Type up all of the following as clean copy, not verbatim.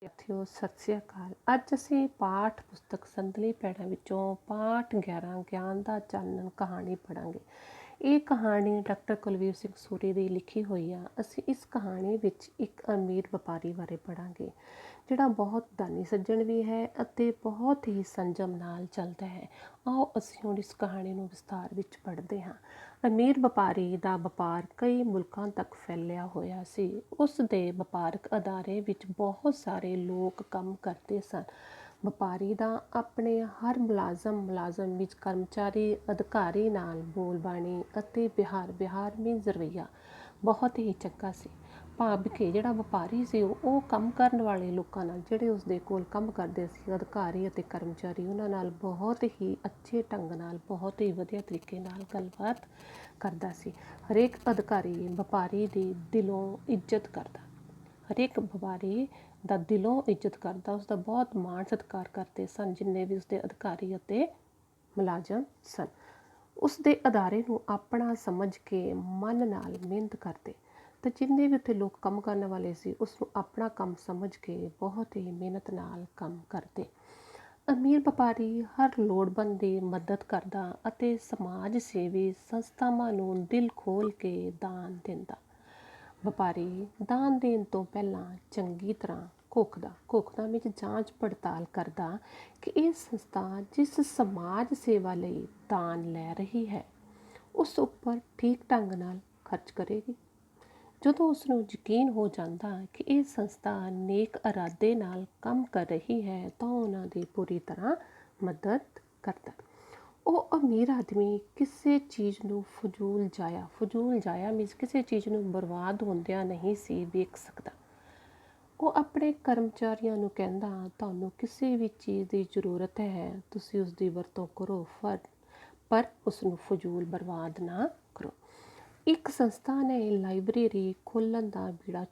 ਵਿਦਿਆਰਥੀਓ ਸਤਿ ਸ੍ਰੀ ਅਕਾਲ। ਅੱਜ ਅਸੀਂ ਪਾਠ ਪੁਸਤਕ ਸੰਦਲੀ ਪੈੜਾਂ ਵਿੱਚੋਂ ਪਾਠ 11 ਗਿਆਨ ਦਾ ਚਾਨਣ ਕਹਾਣੀ ਪੜ੍ਹਾਂਗੇ। ਇਹ ਕਹਾਣੀ ਡਾਕਟਰ ਕੁਲਵੀਰ ਸਿੰਘ ਸੂਰੀ ਦੀ ਲਿਖੀ ਹੋਈ ਆ। ਅਸੀਂ ਇਸ ਕਹਾਣੀ ਵਿੱਚ ਇੱਕ ਅਮੀਰ ਵਪਾਰੀ ਬਾਰੇ ਪੜ੍ਹਾਂਗੇ ਜਿਹੜਾ ਬਹੁਤ ਦਾਨੀ ਸੱਜਣ ਵੀ ਹੈ ਅਤੇ ਬਹੁਤ ਹੀ ਸੰਜਮ ਨਾਲ ਚੱਲਦਾ ਹੈ। ਆਓ ਅਸੀਂ ਹੁਣ ਇਸ ਕਹਾਣੀ ਨੂੰ ਵਿਸਥਾਰ ਵਿੱਚ ਪੜ੍ਹਦੇ ਹਾਂ। ਅਮੀਰ ਵਪਾਰੀ ਦਾ ਵਪਾਰ ਕਈ ਮੁਲਕਾਂ ਤੱਕ ਫੈਲਿਆ ਹੋਇਆ ਸੀ। ਉਸ ਦੇ ਵਪਾਰਕ ਅਦਾਰੇ ਵਿੱਚ ਬਹੁਤ ਸਾਰੇ ਲੋਕ ਕੰਮ ਕਰਦੇ ਸਨ। ਵਪਾਰੀ ਦਾ ਆਪਣੇ ਹਰ ਮੁਲਾਜ਼ਮ ਵਿੱਚ ਕਰਮਚਾਰੀ ਅਧਿਕਾਰੀ ਨਾਲ ਬੋਲਬਾਣੀ ਅਤੇ ਵਿਹਾਰ ਰਵੱਈਆ ਬਹੁਤ ਹੀ ਚੰਗਾ ਸੀ। ਭਾਵ ਕਿ ਜਿਹੜਾ ਵਪਾਰੀ ਸੀ ਉਹ ਕੰਮ ਕਰਨ ਵਾਲੇ ਲੋਕਾਂ ਨਾਲ, ਜਿਹੜੇ ਉਸਦੇ ਕੋਲ ਕੰਮ ਕਰਦੇ ਸੀ, ਅਧਿਕਾਰੀ ਅਤੇ ਕਰਮਚਾਰੀ, ਉਹਨਾਂ ਨਾਲ ਬਹੁਤ ਹੀ ਅੱਛੇ ਢੰਗ ਨਾਲ, ਬਹੁਤ ਹੀ ਵਧੀਆ ਤਰੀਕੇ ਨਾਲ ਗੱਲਬਾਤ ਕਰਦਾ ਸੀ। ਹਰੇਕ ਅਧਿਕਾਰੀ ਵਪਾਰੀ ਦੀ ਦਿਲੋਂ ਇੱਜ਼ਤ ਕਰਦਾ, ਹਰੇਕ ਵਪਾਰੀ ਦਾ ਦਿਲੋਂ ਇੱਜ਼ਤ ਕਰਦਾ, ਉਸਦਾ ਬਹੁਤ ਮਾਣ ਸਤਿਕਾਰ ਕਰਦੇ ਸਨ। ਜਿੰਨੇ ਵੀ ਉਸਦੇ ਅਧਿਕਾਰੀ ਅਤੇ ਮੁਲਾਜ਼ਮ ਸਨ, ਉਸਦੇ ਅਦਾਰੇ ਨੂੰ ਆਪਣਾ ਸਮਝ ਕੇ ਮਨ ਨਾਲ ਮਿਹਨਤ ਕਰਦੇ ਅਤੇ ਜਿੰਨੇ ਵੀ ਉੱਥੇ ਲੋਕ ਕੰਮ ਕਰਨ ਵਾਲੇ ਸੀ ਉਸ ਨੂੰ ਆਪਣਾ ਕੰਮ ਸਮਝ ਕੇ ਬਹੁਤ ਹੀ ਮਿਹਨਤ ਨਾਲ ਕੰਮ ਕਰਦੇ। ਅਮੀਰ ਵਪਾਰੀ ਹਰ ਲੋੜਵੰਦ ਦੀ ਮਦਦ ਕਰਦਾ ਅਤੇ ਸਮਾਜ ਸੇਵੀ ਸੰਸਥਾਵਾਂ ਨੂੰ ਦਿਲ ਖੋਲ੍ਹ ਕੇ ਦਾਨ ਦਿੰਦਾ। ਵਪਾਰੀ ਦਾਨ ਦੇਣ ਤੋਂ ਪਹਿਲਾਂ ਚੰਗੀ ਤਰ੍ਹਾਂ ਘੋਖਦਾ ਵਿੱਚ ਜਾਂਚ ਪੜਤਾਲ ਕਰਦਾ ਕਿ ਇਹ ਸੰਸਥਾ ਜਿਸ ਸਮਾਜ ਸੇਵਾ ਲਈ ਦਾਨ ਲੈ ਰਹੀ ਹੈ ਉਸ ਉੱਪਰ ਠੀਕ ਢੰਗ ਨਾਲ ਖਰਚ ਕਰੇਗੀ। ਜਦੋਂ ਉਸ ਨੂੰ ਯਕੀਨ ਹੋ ਜਾਂਦਾ ਕਿ ਇਹ ਸੰਸਥਾ ਨੇਕ ਇਰਾਦੇ ਨਾਲ ਕੰਮ ਕਰ ਰਹੀ ਹੈ ਤਾਂ ਉਹਨਾਂ ਦੀ ਪੂਰੀ ਤਰ੍ਹਾਂ ਮਦਦ ਕਰਦਾ। ਉਹ ਅਮੀਰ ਆਦਮੀ ਕਿਸੇ ਚੀਜ਼ ਨੂੰ ਫਜ਼ੂਲ ਜਾਇਆ ਮੀਨਸ ਕਿਸੇ ਚੀਜ਼ ਨੂੰ ਬਰਬਾਦ ਹੁੰਦਿਆਂ ਨਹੀਂ ਸੀ ਵੇਖ ਸਕਦਾ। ਉਹ ਆਪਣੇ ਕਰਮਚਾਰੀਆਂ ਨੂੰ ਕਹਿੰਦਾ, ਤੁਹਾਨੂੰ ਕਿਸੇ ਵੀ ਚੀਜ਼ ਦੀ ਜ਼ਰੂਰਤ ਹੈ ਤੁਸੀਂ ਉਸ ਦੀ ਵਰਤੋਂ ਕਰੋ, ਪਰ ਉਸ ਨੂੰ ਫਜ਼ੂਲ ਬਰਬਾਦ ਨਾ ਕਰੋ। ਇੱਕ ਸੰਸਥਾ ਨੇ ਲਾਇਬ੍ਰੇਰੀ ਖੋਲ੍ਹਣ ਦਾ ਬੀੜਾ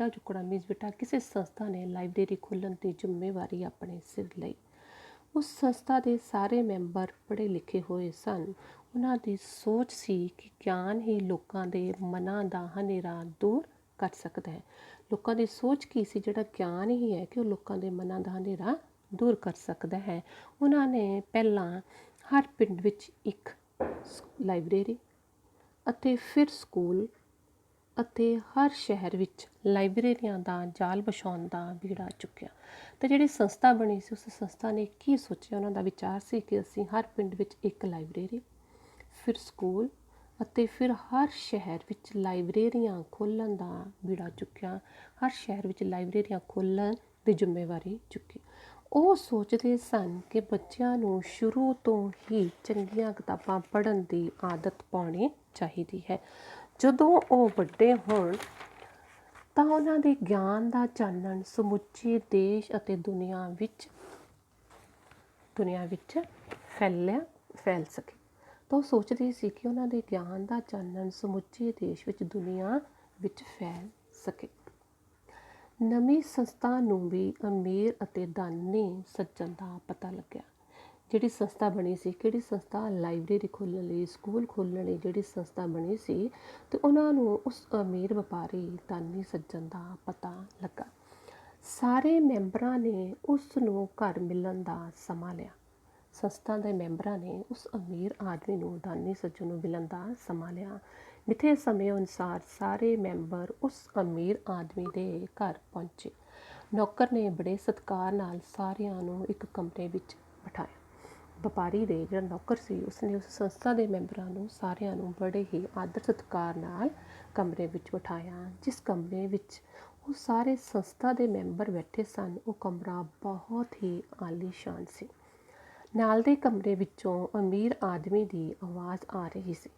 ਚੁੱਕਣਾ ਮੀਨਸ ਬੇਟਾ ਕਿਸੇ ਸੰਸਥਾ ਨੇ ਲਾਇਬ੍ਰੇਰੀ ਖੋਲ੍ਹਣ ਦੀ ਜ਼ਿੰਮੇਵਾਰੀ ਆਪਣੇ ਸਿਰ ਲਈ। ਉਸ ਸੰਸਥਾ ਦੇ ਸਾਰੇ ਮੈਂਬਰ ਪੜ੍ਹੇ ਲਿਖੇ ਹੋਏ ਸਨ। ਉਹਨਾਂ ਦੀ ਸੋਚ ਸੀ ਕਿ ਗਿਆਨ ਹੀ ਲੋਕਾਂ ਦੇ ਮਨਾਂ ਦਾ ਹਨੇਰਾ ਦੂਰ ਕਰ ਸਕਦਾ ਹੈ। ਲੋਕਾਂ ਦੀ ਸੋਚ ਕੀ ਸੀ? ਜਿਹੜਾ ਗਿਆਨ ਹੀ ਹੈ ਕਿ ਉਹ ਲੋਕਾਂ ਦੇ ਮਨਾਂ ਦਾ ਹਨੇਰਾ ਦੂਰ ਕਰ ਸਕਦਾ ਹੈ। ਉਹਨਾਂ ਨੇ ਪਹਿਲਾਂ ਹਰ ਪਿੰਡ ਵਿੱਚ ਇੱਕ ਲਾਇਬ੍ਰੇਰੀ ਅਤੇ ਫਿਰ ਸਕੂਲ ਅਤੇ ਹਰ ਸ਼ਹਿਰ ਵਿੱਚ ਲਾਇਬ੍ਰੇਰੀਆਂ ਦਾ ਜਾਲ ਵਿਛਾਉਣ ਦਾ ਬੀੜਾ ਚੁੱਕਿਆ। ਅਤੇ ਜਿਹੜੀ ਸੰਸਥਾ ਬਣੀ ਸੀ ਉਸ ਸੰਸਥਾ ਨੇ ਕੀ ਸੋਚਿਆ? ਉਹਨਾਂ ਦਾ ਵਿਚਾਰ ਸੀ ਕਿ ਅਸੀਂ ਹਰ ਪਿੰਡ ਵਿੱਚ ਇੱਕ ਲਾਇਬ੍ਰੇਰੀ, ਫਿਰ ਸਕੂਲ ਅਤੇ ਫਿਰ ਹਰ ਸ਼ਹਿਰ ਵਿੱਚ ਲਾਇਬ੍ਰੇਰੀਆਂ ਖੋਲ੍ਹਣ ਦਾ ਬੀੜਾ ਚੁੱਕਿਆ। ਹਰ ਸ਼ਹਿਰ ਵਿੱਚ ਲਾਇਬ੍ਰੇਰੀਆਂ ਖੋਲ੍ਹਣ ਦੀ ਜ਼ਿੰਮੇਵਾਰੀ ਚੁੱਕੀ। ਉਹ ਸੋਚਦੇ ਸਨ ਕਿ ਬੱਚਿਆਂ ਨੂੰ ਸ਼ੁਰੂ ਤੋਂ ਹੀ ਚੰਗੀਆਂ ਕਿਤਾਬਾਂ ਪੜ੍ਹਨ ਦੀ ਆਦਤ ਪਾਉਣੀ ਚਾਹੀਦੀ ਹੈ। ਜਦੋਂ ਉਹ ਵੱਡੇ ਹੋਣ ਤਾਂ ਉਹਨਾਂ ਦੇ ਗਿਆਨ ਦਾ ਚਾਨਣ ਸਮੁੱਚੇ ਦੇਸ਼ ਅਤੇ ਦੁਨੀਆ ਵਿੱਚ ਫੈਲ ਸਕੇ। ਤਾਂ ਉਹ ਸੋਚਦੇ ਸੀ ਕਿ ਉਹਨਾਂ ਦੇ ਗਿਆਨ ਦਾ ਚਾਨਣ ਸਮੁੱਚੇ ਦੇਸ਼ ਵਿੱਚ ਦੁਨੀਆ ਵਿੱਚ ਫੈਲ ਸਕੇ। ਨਵੀਂ ਸੰਸਥਾ ਨੂੰ ਵੀ ਅਮੀਰ ਅਤੇ ਦਾਨੀ ਸੱਜਣ ਦਾ ਪਤਾ ਲੱਗਿਆ। ਜਿਹੜੀ ਸੰਸਥਾ ਬਣੀ ਸੀ, ਕਿਹੜੀ ਸੰਸਥਾ? ਲਾਇਬ੍ਰੇਰੀ ਖੋਲ੍ਹਣ ਲਈ, ਸਕੂਲ ਖੋਲ੍ਹਣ ਲਈ ਜਿਹੜੀ ਸੰਸਥਾ ਬਣੀ ਸੀ, ਅਤੇ ਉਹਨਾਂ ਨੂੰ ਉਸ ਅਮੀਰ ਵਪਾਰੀ ਦਾਨੀ ਸੱਜਣ ਦਾ ਪਤਾ ਲੱਗਾ। ਸਾਰੇ ਮੈਂਬਰਾਂ ਨੇ ਉਸ ਨੂੰ ਘਰ ਮਿਲਣ ਦਾ ਸਮਾਂ ਲਿਆ। ਸੰਸਥਾ ਦੇ ਮੈਂਬਰਾਂ ਨੇ ਉਸ ਅਮੀਰ ਆਦਮੀ ਨੂੰ, ਦਾਨੀ ਸੱਜਣ ਨੂੰ ਮਿਲਣ ਦਾ ਸਮਾਂ ਲਿਆ। ਮਿੱਥੇ ਸਮੇਂ ਅਨੁਸਾਰ ਸਾਰੇ ਮੈਂਬਰ ਉਸ ਅਮੀਰ ਆਦਮੀ ਦੇ ਘਰ ਪਹੁੰਚੇ। ਨੌਕਰ ਨੇ ਬੜੇ ਸਤਿਕਾਰ ਨਾਲ ਸਾਰਿਆਂ ਨੂੰ ਇੱਕ ਕਮਰੇ ਵਿੱਚ ਬਿਠਾਇਆ। ਵਪਾਰੀ ਦੇ ਜਿਹੜਾ ਨੌਕਰ ਸੀ ਉਸਨੇ ਉਸ ਸੰਸਥਾ ਦੇ ਮੈਂਬਰਾਂ ਨੂੰ ਸਾਰਿਆਂ ਨੂੰ ਬੜੇ ਹੀ ਆਦਰ ਸਤਿਕਾਰ ਨਾਲ ਕਮਰੇ ਵਿੱਚ ਬਿਠਾਇਆ। ਜਿਸ ਕਮਰੇ ਵਿੱਚ ਉਹ ਸਾਰੇ ਸੰਸਥਾ ਦੇ ਮੈਂਬਰ ਬੈਠੇ ਸਨ ਉਹ ਕਮਰਾ ਬਹੁਤ ਹੀ ਆਲੀਸ਼ਾਨ ਸੀ। ਨਾਲ ਦੇ ਕਮਰੇ ਵਿੱਚੋਂ ਅਮੀਰ ਆਦਮੀ ਦੀ ਆਵਾਜ਼ ਆ ਰਹੀ ਸੀ।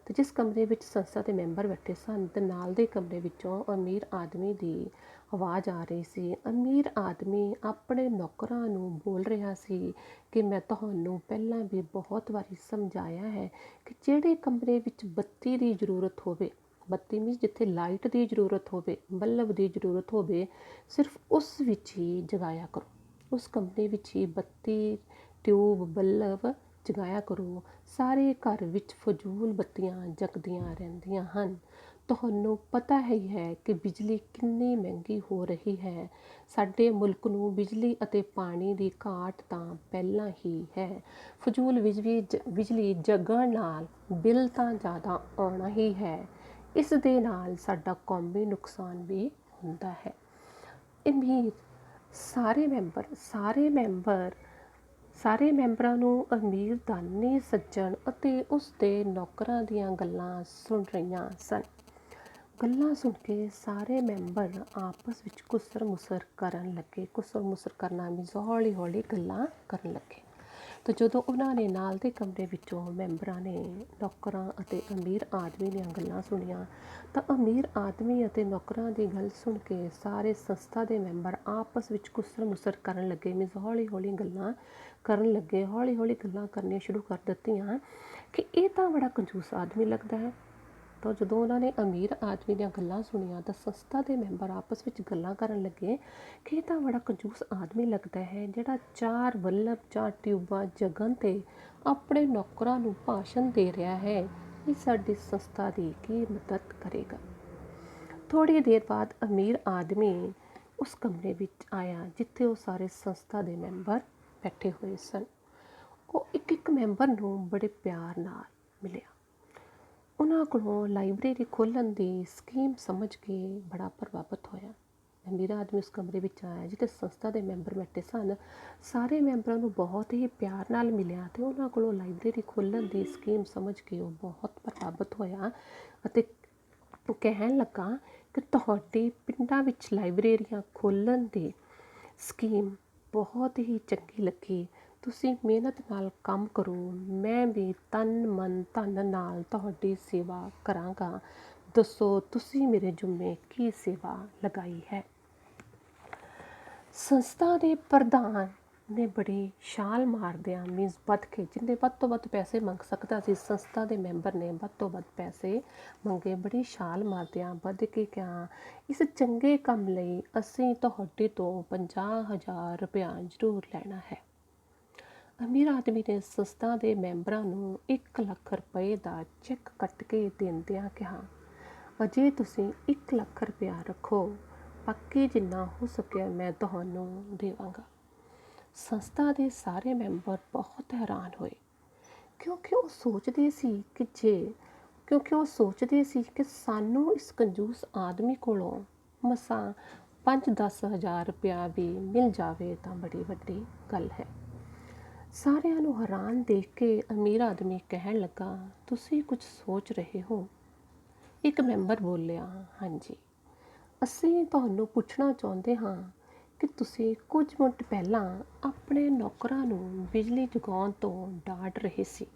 ਅਤੇ ਜਿਸ ਕਮਰੇ ਵਿੱਚ ਸੰਸਥਾ ਦੇ ਮੈਂਬਰ ਬੈਠੇ ਸਨ ਅਤੇ ਨਾਲ ਦੇ ਕਮਰੇ ਵਿੱਚੋਂ ਅਮੀਰ ਆਦਮੀ ਦੀ ਆਵਾਜ਼ ਆ ਰਹੀ ਸੀ। ਅਮੀਰ ਆਦਮੀ ਆਪਣੇ ਨੌਕਰਾਂ ਨੂੰ ਬੋਲ ਰਿਹਾ ਸੀ ਕਿ ਮੈਂ ਤੁਹਾਨੂੰ ਪਹਿਲਾਂ ਵੀ ਬਹੁਤ ਵਾਰੀ ਸਮਝਾਇਆ ਹੈ ਕਿ ਜਿਹੜੇ ਕਮਰੇ ਵਿੱਚ ਬੱਤੀ ਦੀ ਜ਼ਰੂਰਤ ਹੋਵੇ, ਬੱਤੀ ਮੀਨਸ ਜਿੱਥੇ ਲਾਈਟ ਦੀ ਜ਼ਰੂਰਤ ਹੋਵੇ, ਬਲਬ ਦੀ ਜ਼ਰੂਰਤ ਹੋਵੇ, ਸਿਰਫ ਉਸ ਵਿੱਚ ਹੀ ਜਗਾਇਆ ਕਰੋ। ਉਸ ਕਮਰੇ ਵਿੱਚ ਹੀ ਬੱਤੀ, ਟਿਊਬ, ਬਲਬ ਜਗਾਇਆ ਕਰੋ। ਸਾਰੇ ਘਰ ਵਿੱਚ ਫਜ਼ੂਲ ਬੱਤੀਆਂ ਜਗਦੀਆਂ ਰਹਿੰਦੀਆਂ ਹਨ। ਤੁਹਾਨੂੰ ਪਤਾ ਹੀ ਹੈ ਕਿ ਬਿਜਲੀ ਕਿੰਨੀ ਮਹਿੰਗੀ ਹੋ ਰਹੀ ਹੈ। ਸਾਡੇ ਮੁਲਕ ਨੂੰ ਬਿਜਲੀ ਅਤੇ ਪਾਣੀ ਦੀ ਘਾਟ ਤਾਂ ਪਹਿਲਾਂ ਹੀ ਹੈ। ਫਜ਼ੂਲ ਬਿਜਲੀ ਜਗਣ ਨਾਲ ਬਿੱਲ ਤਾਂ ਜ਼ਿਆਦਾ ਆਉਣਾ ਹੀ ਹੈ। ਇਸ ਦੇ ਨਾਲ ਸਾਡਾ ਕੌਮੀ ਨੁਕਸਾਨ ਵੀ ਹੁੰਦਾ ਹੈ। ਅਮੀਰ ਸਾਰੇ ਮੈਂਬਰਾਂ ਨੂੰ ਅਮੀਰਦਾਨੀ ਸੱਜਣ ਅਤੇ ਉਸ ਦੇ ਨੌਕਰਾਂ ਦੀਆਂ ਗੱਲਾਂ ਸੁਣ ਰਹੀਆਂ ਸਨ। ਗੱਲਾਂ ਸੁਣ ਕੇ ਸਾਰੇ ਮੈਂਬਰ ਆਪਸ ਵਿੱਚ ਘੁਸਰ ਮੁਸਰ ਕਰਨਾ ਮੀਨਸ ਹੌਲੀ ਹੌਲੀ ਗੱਲਾਂ ਕਰਨ ਲੱਗੇ। ਤਾਂ ਜਦੋਂ ਉਹਨਾਂ ਨੇ ਨਾਲ ਦੇ ਕਮਰੇ ਵਿੱਚੋਂ ਮੈਂਬਰਾਂ ਨੇ ਨੌਕਰਾਂ ਅਤੇ ਅਮੀਰ ਆਦਮੀ ਦੀਆਂ ਗੱਲਾਂ ਸੁਣੀਆਂ, ਤਾਂ ਅਮੀਰ ਆਦਮੀ ਅਤੇ ਨੌਕਰਾਂ ਦੀ ਗੱਲ ਸੁਣ ਕੇ ਸਾਰੇ ਸੰਸਥਾ ਦੇ ਮੈਂਬਰ ਆਪਸ ਵਿੱਚ ਘੁਸਰ ਮੁਸਰ ਕਰਨ ਲੱਗੇ। ਮੀਨਸ ਹੌਲੀ ਹੌਲੀ ਗੱਲਾਂ ਕਰਨੀਆਂ ਸ਼ੁਰੂ ਕਰ ਦਿੱਤੀਆਂ ਕਿ ਇਹ ਤਾਂ ਬੜਾ ਕੰਜੂਸ ਆਦਮੀ ਲੱਗਦਾ ਹੈ। ਤਾਂ ਜਦੋਂ ਉਹਨਾਂ ਨੇ ਅਮੀਰ ਆਦਮੀ ਦੀਆਂ ਗੱਲਾਂ ਸੁਣੀਆਂ ਤਾਂ ਸੰਸਥਾ ਦੇ ਮੈਂਬਰ ਆਪਸ ਵਿੱਚ ਗੱਲਾਂ ਕਰਨ ਲੱਗੇ ਕਿ ਇਹ ਤਾਂ ਬੜਾ ਕੰਜੂਸ ਆਦਮੀ ਲੱਗਦਾ ਹੈ, ਜਿਹੜਾ 4 ਬੱਲਬ 4 ਟਿਊਬਾਂ ਜਗਣ 'ਤੇ ਆਪਣੇ ਨੌਕਰਾਂ ਨੂੰ ਭਾਸ਼ਣ ਦੇ ਰਿਹਾ ਹੈ। ਇਹ ਸਾਡੀ ਸੰਸਥਾ ਦੀ ਕੀ ਮਦਦ ਕਰੇਗਾ। ਥੋੜ੍ਹੀ ਦੇਰ ਬਾਅਦ ਅਮੀਰ ਆਦਮੀ ਉਸ ਕਮਰੇ ਵਿੱਚ ਆਇਆ ਜਿੱਥੇ ਉਹ ਸਾਰੇ ਸੰਸਥਾ ਦੇ ਮੈਂਬਰ ਬੈਠੇ ਹੋਏ ਸਨ। ਉਹ ਇੱਕ ਮੈਂਬਰ ਨੂੰ ਬੜੇ ਪਿਆਰ ਨਾਲ ਮਿਲਿਆ। ਉਹਨਾਂ ਕੋਲੋਂ ਲਾਇਬ੍ਰੇਰੀ ਖੋਲ੍ਹਣ ਦੀ ਸਕੀਮ ਸਮਝ ਕੇ ਬੜਾ ਪ੍ਰਭਾਵਿਤ ਹੋਇਆ। ਅਮੀਰ ਆਦਮੀ ਉਸ ਕਮਰੇ ਵਿੱਚ ਆਇਆ ਜਿੱਥੇ ਸੰਸਥਾ ਦੇ ਮੈਂਬਰ ਬੈਠੇ ਸਨ। ਸਾਰੇ ਮੈਂਬਰਾਂ ਨੂੰ ਬਹੁਤ ਹੀ ਪਿਆਰ ਨਾਲ ਮਿਲਿਆ ਅਤੇ ਉਹਨਾਂ ਕੋਲੋਂ ਲਾਇਬ੍ਰੇਰੀ ਖੋਲ੍ਹਣ ਦੀ ਸਕੀਮ ਸਮਝ ਕੇ ਉਹ ਬਹੁਤ ਪ੍ਰਭਾਵਿਤ ਹੋਇਆ ਅਤੇ ਉਹ ਕਹਿਣ ਲੱਗਾ ਕਿ ਤੁਹਾਡੀ ਪਿੰਡਾਂ ਵਿੱਚ ਲਾਇਬ੍ਰੇਰੀਆਂ ਖੋਲ੍ਹਣ ਦੀ ਸਕੀਮ ਬਹੁਤ ਹੀ ਚੰਗੀ ਲੱਗੀ। ਤੁਸੀਂ ਮਿਹਨਤ ਨਾਲ ਕੰਮ ਕਰੋ, ਮੈਂ ਵੀ ਤਨ ਮਨ ਧਨ ਨਾਲ ਤੁਹਾਡੀ ਸੇਵਾ ਕਰਾਂਗਾ। ਦੱਸੋ ਤੁਸੀਂ ਮੇਰੇ ਜੁੰਮੇ ਕੀ ਸੇਵਾ ਲਗਾਈ ਹੈ। ਸੰਸਥਾ ਦੇ ਪ੍ਰਧਾਨ ਨੇ ਬੜੀ ਛਾਲ ਮਾਰਦਿਆਂ ਮੀਨਸ ਵੱਧ ਕੇ ਜਿੰਨੇ ਵੱਧ ਤੋਂ ਵੱਧ ਪੈਸੇ ਮੰਗ ਸਕਦਾ ਸੀ, ਸੰਸਥਾ ਦੇ ਮੈਂਬਰ ਨੇ ਵੱਧ ਤੋਂ ਵੱਧ ਪੈਸੇ ਮੰਗੇ। ਬੜੀ ਛਾਲ ਮਾਰਦਿਆਂ ਵੱਧ ਕੇ ਕਿਹਾ, ਇਸ ਚੰਗੇ ਕੰਮ ਲਈ ਅਸੀਂ ਤੁਹਾਡੇ ਤੋਂ 50,000 ਰੁਪਇਆ ਜ਼ਰੂਰ ਲੈਣਾ ਹੈ। ਅਮੀਰ ਆਦਮੀ ਨੇ ਸੰਸਥਾ ਦੇ ਮੈਂਬਰਾਂ ਨੂੰ 1 ਲੱਖ ਰੁਪਏ ਦਾ ਚੈੱਕ ਕੱਟ ਕੇ ਦਿੰਦਿਆਂ ਕਿਹਾ, ਅਜੇ ਤੁਸੀਂ 1 ਲੱਖ ਰੁਪਇਆ ਰੱਖੋ, ਬਾਕੀ ਜਿੰਨਾ ਹੋ ਸਕਿਆ ਮੈਂ ਤੁਹਾਨੂੰ ਦੇਵਾਂਗਾ। ਸੰਸਥਾ ਦੇ ਸਾਰੇ ਮੈਂਬਰ ਬਹੁਤ ਹੈਰਾਨ ਹੋਏ ਕਿਉਂਕਿ ਉਹ ਸੋਚਦੇ ਸੀ ਕਿ ਸਾਨੂੰ ਇਸ ਕੰਜੂਸ ਆਦਮੀ ਕੋਲੋਂ ਮਸਾਂ 5-10 ਹਜ਼ਾਰ ਰੁਪਇਆ ਵੀ ਮਿਲ ਜਾਵੇ ਤਾਂ ਬੜੀ ਵੱਡੀ ਗੱਲ ਹੈ। ਸਾਰਿਆਂ ਨੂੰ ਹੈਰਾਨ ਦੇਖ ਕੇ ਅਮੀਰ ਆਦਮੀ ਕਹਿਣ ਲੱਗਾ, ਤੁਸੀਂ ਕੁਝ ਸੋਚ ਰਹੇ ਹੋ। ਇੱਕ ਮੈਂਬਰ ਬੋਲਿਆ, ਹਾਂਜੀ, ਅਸੀਂ ਤੁਹਾਨੂੰ ਪੁੱਛਣਾ ਚਾਹੁੰਦੇ ਹਾਂ ਕਿ ਤੁਸੀਂ ਕੁਝ ਮਿੰਟ ਪਹਿਲਾਂ ਆਪਣੇ ਨੌਕਰਾਂ ਨੂੰ ਬਿਜਲੀ ਜਗਾਉਣ ਤੋਂ ਡਾਂਟ ਰਹੇ ਸੀ,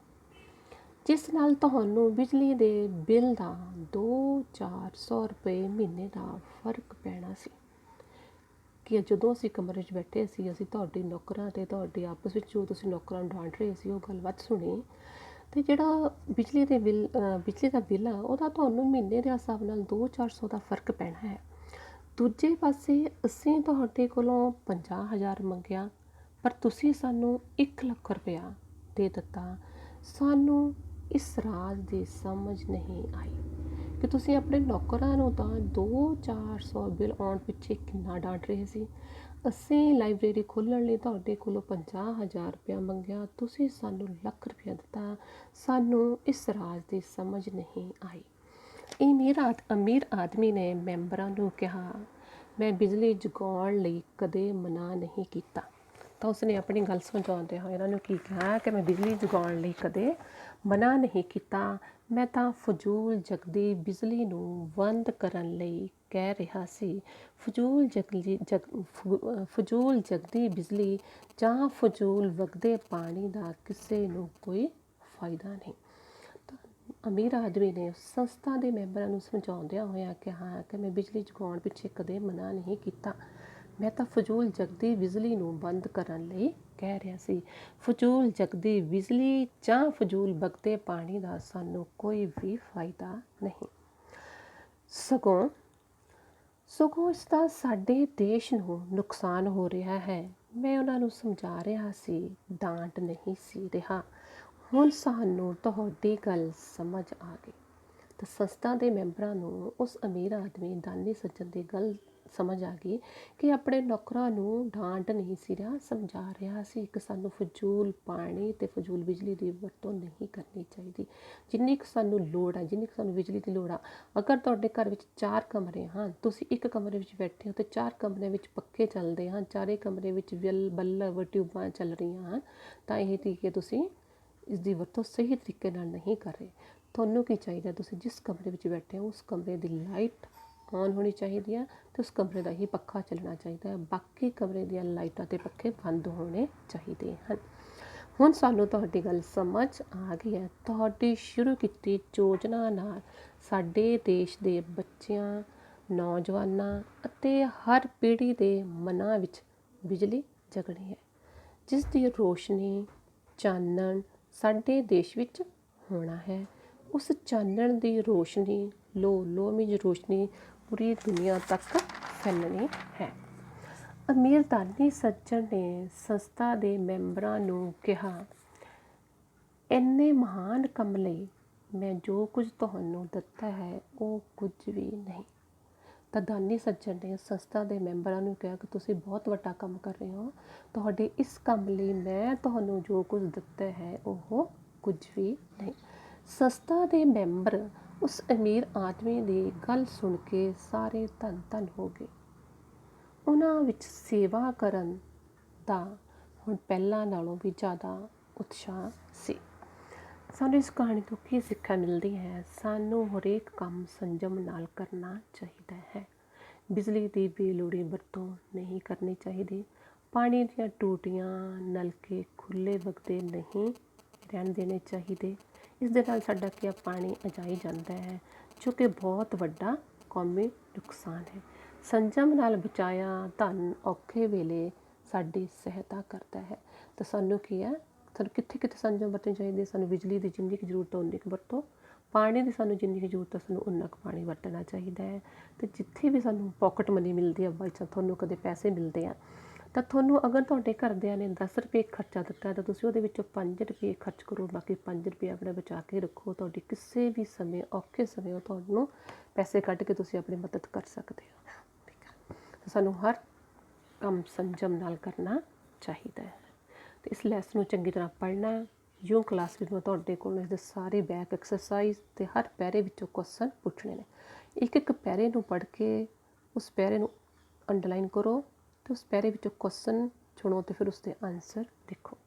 ਜਿਸ ਨਾਲ ਤੁਹਾਨੂੰ ਬਿਜਲੀ ਦੇ ਬਿੱਲ ਦਾ 200-400 ਰੁਪਏ ਮਹੀਨੇ ਦਾ ਫਰਕ ਪੈਣਾ ਸੀ। ਕਿ ਜਦੋਂ ਅਸੀਂ ਕਮਰੇ 'ਚ ਬੈਠੇ ਸੀ, ਅਸੀਂ ਤੁਹਾਡੇ ਨੌਕਰਾਂ ਅਤੇ ਤੁਹਾਡੇ ਆਪਸ ਵਿੱਚ ਜੋ ਤੁਸੀਂ ਨੌਕਰਾਂ ਨੂੰ ਡਾਂਟ ਰਹੇ ਸੀ ਉਹ ਗੱਲਬਾਤ ਸੁਣੀ, ਅਤੇ ਜਿਹੜਾ ਬਿਜਲੀ ਦਾ ਬਿੱਲ ਆ ਉਹਦਾ ਤੁਹਾਨੂੰ ਮਹੀਨੇ ਦੇ ਹਿਸਾਬ ਨਾਲ 200-400 ਦਾ ਫਰਕ ਪੈਣਾ ਹੈ। ਦੂਜੇ ਪਾਸੇ ਅਸੀਂ ਤੁਹਾਡੇ ਕੋਲੋਂ 50,000 ਮੰਗਿਆ ਪਰ ਤੁਸੀਂ ਸਾਨੂੰ 1 ਲੱਖ ਰੁਪਇਆ ਦੇ ਦਿੱਤਾ। ਸਾਨੂੰ ਇਸ ਰਾਜ ਦੀ ਸਮਝ ਨਹੀਂ ਆਈ ਕਿ ਤੁਸੀਂ ਆਪਣੇ ਨੌਕਰਾਂ ਨੂੰ ਤਾਂ 200-400 ਬਿੱਲ ਆਉਣ ਪਿੱਛੇ ਕਿੰਨਾ ਡਾਂਟ ਰਹੇ ਸੀ। ਅਸੀਂ ਲਾਇਬ੍ਰੇਰੀ ਖੋਲ੍ਹਣ ਲਈ ਤੁਹਾਡੇ ਕੋਲੋਂ 50,000 ਰੁਪਇਆ ਮੰਗਿਆ, ਤੁਸੀਂ ਸਾਨੂੰ 1 ਲੱਖ ਰੁਪਇਆ ਦਿੱਤਾ। ਸਾਨੂੰ ਇਸ ਰਾਜ ਦੀ ਸਮਝ ਨਹੀਂ ਆਈ। ਅਮੀਰ ਆਦਮੀ ਨੇ ਮੈਂਬਰਾਂ ਨੂੰ ਕਿਹਾ, ਮੈਂ ਬਿਜਲੀ ਜਗਾਉਣ ਲਈ ਕਦੇ ਮਨਾ ਨਹੀਂ ਕੀਤਾ। ਤਾਂ ਉਸਨੇ ਆਪਣੀ ਗੱਲ ਸਮਝਾਉਂਦੇ ਹੋਏ ਇਹਨਾਂ ਨੂੰ ਕੀ ਕਿਹਾ ਕਿ ਮੈਂ ਬਿਜਲੀ ਜਗਾਉਣ ਲਈ ਕਦੇ ਮਨਾ ਨਹੀਂ ਕੀਤਾ। ਮੈਂ ਤਾਂ ਫਜ਼ੂਲ ਜਗਦੀ ਬਿਜਲੀ ਨੂੰ ਬੰਦ ਕਰਨ ਲਈ ਕਹਿ ਰਿਹਾ ਸੀ। ਫਜ਼ੂਲ ਜਗਦੀ ਬਿਜਲੀ ਜਾਂ ਫਜ਼ੂਲ ਵਗਦੇ ਪਾਣੀ ਦਾ ਕਿਸੇ ਨੂੰ ਕੋਈ ਫਾਇਦਾ ਨਹੀਂ। ਅਮੀਰ ਆਦਮੀ ਨੇ ਸੰਸਥਾ ਦੇ ਮੈਂਬਰਾਂ ਨੂੰ ਸਮਝਾਉਂਦਿਆਂ ਹੋਇਆਂ ਕਿਹਾ ਕਿ ਮੈਂ ਬਿਜਲੀ ਜਗਾਉਣ ਪਿੱਛੇ ਕਦੇ ਮਨਾ ਨਹੀਂ ਕੀਤਾ। ਮੈਂ ਤਾਂ ਫਜ਼ੂਲ ਜਗਦੀ ਬਿਜਲੀ ਨੂੰ ਬੰਦ ਕਰਨ ਲਈ ਕਹਿ ਰਿਹਾ ਸੀ। ਫਜ਼ੂਲ ਜਗਦੀ ਬਿਜਲੀ ਜਾਂ ਫਜ਼ੂਲ ਵਗਦੇ ਪਾਣੀ ਦਾ ਸਾਨੂੰ ਕੋਈ ਵੀ ਫਾਇਦਾ ਨਹੀਂ, ਸਗੋਂ ਇਸ ਦਾ ਸਾਡੇ ਦੇਸ਼ ਨੂੰ ਨੁਕਸਾਨ ਹੋ ਰਿਹਾ ਹੈ। ਮੈਂ ਉਹਨਾਂ ਨੂੰ ਸਮਝਾ ਰਿਹਾ ਸੀ, ਡਾਂਟ ਨਹੀਂ ਸੀ ਰਿਹਾ। ਹੁਣ ਸਾਨੂੰ ਤੁਹਾਡੀ ਗੱਲ ਸਮਝ ਆ ਗਈ। ਤਾਂ ਸੰਸਥਾ ਦੇ ਮੈਂਬਰਾਂ ਨੂੰ ਉਸ ਅਮੀਰ ਆਦਮੀ ਦਾਨੀ ਸੱਜਣ ਦੀ ਗੱਲ ਸਮਝ ਆ ਗਈ ਕਿ ਆਪਣੇ ਨੌਕਰਾਂ ਨੂੰ ਡਾਂਟ ਨਹੀਂ ਸੀ ਰਿਹਾ, ਸਮਝਾ ਰਿਹਾ ਸੀ ਕਿ ਸਾਨੂੰ ਫਜ਼ੂਲ ਪਾਣੀ ਅਤੇ ਫਜ਼ੂਲ ਬਿਜਲੀ ਦੀ ਵਰਤੋਂ ਨਹੀਂ ਕਰਨੀ ਚਾਹੀਦੀ। ਜਿੰਨੀ ਕੁ ਸਾਨੂੰ ਲੋੜ ਆ, ਜਿੰਨੀ ਕੁ ਸਾਨੂੰ ਬਿਜਲੀ ਦੀ ਲੋੜ ਆ, ਅਗਰ ਤੁਹਾਡੇ ਘਰ ਵਿੱਚ 4 ਕਮਰੇ ਹਨ, ਤੁਸੀਂ ਇੱਕ ਕਮਰੇ ਵਿੱਚ ਬੈਠੇ ਹੋ ਅਤੇ 4 ਕਮਰਿਆਂ ਵਿੱਚ ਪੱਖੇ ਚੱਲਦੇ ਹਨ, ਚਾਰੇ ਕਮਰੇ ਵਿੱਚ ਬਲਬ ਟਿਊਬਾਂ ਚੱਲ ਰਹੀਆਂ ਹਨ, ਤਾਂ ਇਹ ਤਰੀਕੇ ਤੁਸੀਂ ਇਸ ਦੀ ਵਰਤੋਂ ਸਹੀ ਤਰੀਕੇ ਨਾਲ ਨਹੀਂ ਕਰ ਰਹੇ। ਤੁਹਾਨੂੰ ਕੀ ਚਾਹੀਦਾ, ਤੁਸੀਂ ਜਿਸ ਕਮਰੇ ਵਿੱਚ ਬੈਠੇ ਹੋ ਉਸ ਕਮਰੇ ਦੀ ਲਾਈਟ ਔਨ ਹੋਣੀ ਚਾਹੀਦੀ ਹੈ ਅਤੇ ਉਸ ਕਮਰੇ ਦਾ ਹੀ ਪੱਖਾ ਚੱਲਣਾ ਚਾਹੀਦਾ ਹੈ। ਬਾਕੀ ਕਮਰੇ ਦੀਆਂ ਲਾਈਟਾਂ ਅਤੇ ਪੱਖੇ ਬੰਦ ਹੋਣੇ ਚਾਹੀਦੇ ਹਨ। ਹੁਣ ਸਾਨੂੰ ਤੁਹਾਡੀ ਗੱਲ ਸਮਝ ਆ ਗਈ ਹੈ। ਤੁਹਾਡੀ ਸ਼ੁਰੂ ਕੀਤੀ ਯੋਜਨਾ ਨਾਲ ਸਾਡੇ ਦੇਸ਼ ਦੇ ਬੱਚਿਆਂ, ਨੌਜਵਾਨਾਂ ਅਤੇ ਹਰ ਪੀੜ੍ਹੀ ਦੇ ਮਨਾਂ ਵਿੱਚ ਬਿਜਲੀ ਜਗਣੀ ਹੈ, ਜਿਸ ਦੀ ਰੋਸ਼ਨੀ, ਚਾਨਣ ਸਾਡੇ ਦੇਸ਼ ਵਿੱਚ ਹੋਣਾ ਹੈ। ਉਸ ਚਾਨਣ ਦੀ ਰੋਸ਼ਨੀ, ਲੋਮੀ ਰੋਸ਼ਨੀ ਪੂਰੀ ਦੁਨੀਆ ਤੱਕ ਫੈਲਣੀ ਹੈ। ਅਮੀਰ ਦਾਨੀ ਸੱਜਣ ਨੇ ਸੰਸਥਾ ਦੇ ਮੈਂਬਰਾਂ ਨੂੰ ਕਿਹਾ, ਇੰਨੇ ਮਹਾਨ ਕੰਮ ਲਈ ਮੈਂ ਜੋ ਕੁਝ ਤੁਹਾਨੂੰ ਦਿੱਤਾ ਹੈ ਉਹ ਕੁਝ ਵੀ ਨਹੀਂ। ਤਾਂ ਦਾਨੀ ਸੱਜਣ ਨੇ ਸੰਸਥਾ ਦੇ ਮੈਂਬਰਾਂ ਨੂੰ ਕਿਹਾ ਕਿ ਤੁਸੀਂ ਬਹੁਤ ਵੱਡਾ ਕੰਮ ਕਰ ਰਹੇ ਹੋ, ਤੁਹਾਡੇ ਇਸ ਕੰਮ ਲਈ ਮੈਂ ਤੁਹਾਨੂੰ ਜੋ ਕੁਝ ਦਿੱਤਾ ਹੈ ਉਹ ਕੁਝ ਵੀ ਨਹੀਂ। ਸੰਸਥਾ ਦੇ ਮੈਂਬਰ ਉਸ ਅਮੀਰ ਆਦਮੀ ਦੀ ਗੱਲ ਸੁਣ ਕੇ ਸਾਰੇ ਧੰਨ ਹੋ ਗਏ। ਉਹਨਾਂ ਵਿੱਚ ਸੇਵਾ ਕਰਨ ਦਾ ਹੁਣ ਪਹਿਲਾਂ ਨਾਲੋਂ ਵੀ ਜ਼ਿਆਦਾ ਉਤਸ਼ਾਹ ਸੀ। ਸਾਨੂੰ ਇਸ ਕਹਾਣੀ ਤੋਂ ਕੀ ਸਿੱਖਿਆ ਮਿਲਦੀ ਹੈ? ਸਾਨੂੰ ਹਰੇਕ ਕੰਮ ਸੰਜਮ ਨਾਲ ਕਰਨਾ ਚਾਹੀਦਾ ਹੈ। ਬਿਜਲੀ ਦੀ ਬੇਲੋੜੀ ਵਰਤੋਂ ਨਹੀਂ ਕਰਨੀ ਚਾਹੀਦੀ। ਪਾਣੀ ਦੀਆਂ ਟੂਟੀਆਂ, ਨਲਕੇ ਖੁੱਲ੍ਹੇ ਵਗਦੇ ਨਹੀਂ ਰਹਿਣ ਦੇਣੇ ਚਾਹੀਦੇ। ਇਸ ਦੇ ਨਾਲ ਸਾਡਾ ਕੀ ਪਾਣੀ ਅਜਾਈ ਜਾਂਦਾ ਹੈ, ਜੋ ਕਿ ਬਹੁਤ ਵੱਡਾ ਕੌਮੀ ਨੁਕਸਾਨ ਹੈ। ਸੰਜਮ ਨਾਲ ਬਚਾਇਆ ਧਨ ਔਖੇ ਵੇਲੇ ਸਾਡੀ ਸਹਾਇਤਾ ਕਰਦਾ ਹੈ। ਤਾਂ ਸਾਨੂੰ ਕੀ ਹੈ, ਸਾਨੂੰ ਕਿੱਥੇ ਕਿੱਥੇ ਸੰਜਮ ਵਰਤਣੀ ਚਾਹੀਦੀ ਹੈ? ਸਾਨੂੰ ਬਿਜਲੀ ਦੀ ਜਿੰਨੀ ਕੁ ਜ਼ਰੂਰਤ ਹੈ ਉਨੀ ਕੁ ਵਰਤੋ, ਪਾਣੀ ਦੀ ਸਾਨੂੰ ਜਿੰਨੀ ਕੁ ਜ਼ਰੂਰਤ ਹੈ ਸਾਨੂੰ ਉਨਾ ਕੁ ਪਾਣੀ ਵਰਤਣਾ ਚਾਹੀਦਾ ਹੈ। ਅਤੇ ਜਿੱਥੇ ਵੀ ਸਾਨੂੰ ਪੋਕਟ ਮਨੀ ਮਿਲਦੀ ਹੈ, ਬਾਈ ਚਾਂਸ ਤੁਹਾਨੂੰ ਕਦੇ ਪੈਸੇ ਮਿਲਦੇ ਆ, ਤਾਂ ਤੁਹਾਨੂੰ ਅਗਰ ਤੁਹਾਡੇ ਘਰਦਿਆਂ ਨੇ 10 ਰੁਪਏ ਖਰਚਾ ਦਿੱਤਾ ਤਾਂ ਤੁਸੀਂ ਉਹਦੇ ਵਿੱਚੋਂ 5 ਰੁਪਏ ਖਰਚ ਕਰੋ, ਬਾਕੀ 5 ਰੁਪਏ ਆਪਣੇ ਬਚਾ ਕੇ ਰੱਖੋ। ਤੁਹਾਡੀ ਕਿਸੇ ਵੀ ਸਮੇਂ, ਔਖੇ ਸਮੇਂ ਉਹ ਤੁਹਾਨੂੰ ਪੈਸੇ ਕੱਢ ਕੇ ਤੁਸੀਂ ਆਪਣੀ ਮਦਦ ਕਰ ਸਕਦੇ ਹੋ। ਠੀਕ ਹੈ, ਤਾਂ ਸਾਨੂੰ ਹਰ ਕੰਮ ਸੰਜਮ ਨਾਲ ਕਰਨਾ ਚਾਹੀਦਾ ਹੈ। ਅਤੇ ਇਸ ਲੈਸਨ ਨੂੰ ਚੰਗੀ ਤਰ੍ਹਾਂ ਪੜ੍ਹਨਾ। ਯੋਗ ਕਲਾਸ ਵਿੱਚ ਮੈਂ ਤੁਹਾਡੇ ਕੋਲ ਇਸਦੇ ਸਾਰੇ ਬੈਕ ਐਕਸਰਸਾਈਜ਼ ਅਤੇ ਹਰ ਪੈਰੇ ਵਿੱਚੋਂ ਕੁਐਸਚਨ ਪੁੱਛਣੇ ਨੇ। ਇੱਕ ਇੱਕ ਪੈਰੇ ਨੂੰ ਪੜ੍ਹ ਕੇ ਉਸ ਪੈਰੇ ਨੂੰ ਅੰਡਰਲਾਈਨ ਕਰੋ ਅਤੇ ਉਸ ਪੈਰੇ ਵਿੱਚੋਂ ਕੁਐਸਚਨ ਚੁਣੋ ਅਤੇ ਫਿਰ ਉਸਦੇ ਆਨਸਰ ਲਿਖੋ।